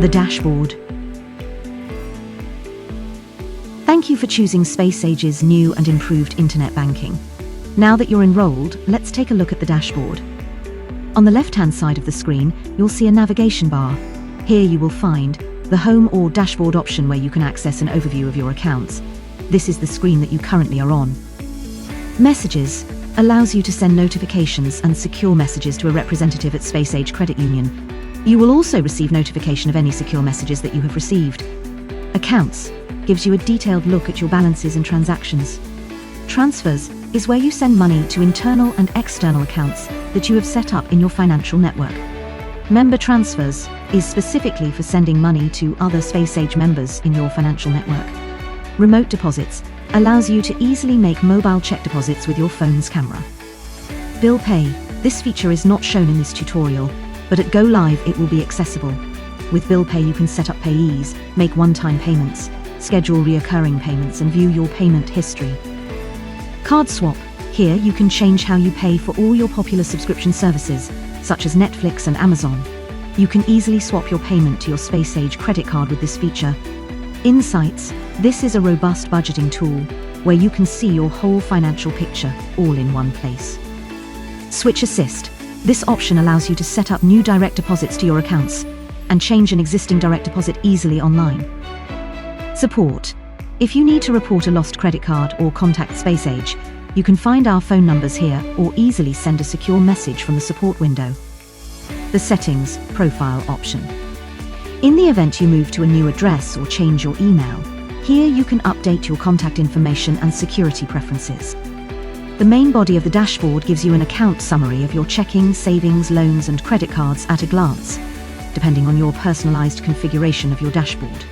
The dashboard. Thank you for choosing SpaceAge's new and improved internet banking. Now that you're enrolled, let's take a look at the dashboard. On the left-hand side of the screen, you'll see a navigation bar. Here you will find the Home or Dashboard option where you can access an overview of your accounts. This is the screen that you currently are on. Messages allows you to send notifications and secure messages to a representative at SpaceAge Credit Union. You will also receive notification of any secure messages that you have received. Accounts gives you a detailed look at your balances and transactions. Transfers is where you send money to internal and external accounts that you have set up in your financial network. Member transfers is specifically for sending money to other SpaceAge members in your financial network. Remote deposits allows you to easily make mobile check deposits with your phone's camera. Bill Pay. This feature is not shown in this tutorial, but at Go Live it will be accessible. With Bill Pay you can set up payees, make one-time payments, schedule reoccurring payments and view your payment history. Card Swap. Here you can change how you pay for all your popular subscription services, such as Netflix and Amazon. You can easily swap your payment to your SpaceAge credit card with this feature. Insights. This is a robust budgeting tool where you can see your whole financial picture all in one place. Switch Assist. This option allows you to set up new direct deposits to your accounts and change an existing direct deposit easily online. Support. If you need to report a lost credit card or contact SpaceAge, you can find our phone numbers here or easily send a secure message from the support window. The Settings Profile option. In the event you move to a new address or change your email, here you can update your contact information and security preferences. The main body of the dashboard gives you an account summary of your checking, savings, loans and credit cards at a glance, depending on your personalized configuration of your dashboard.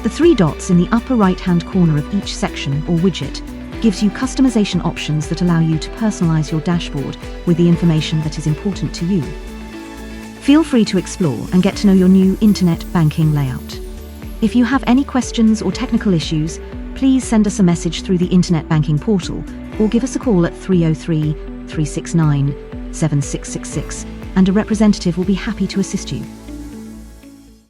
The three dots in the upper right-hand corner of each section or widget gives you customization options that allow you to personalize your dashboard with the information that is important to you. Feel free to explore and get to know your new internet banking layout. If you have any questions or technical issues, please send us a message through the Internet Banking portal or give us a call at 303-369-7666 and a representative will be happy to assist you.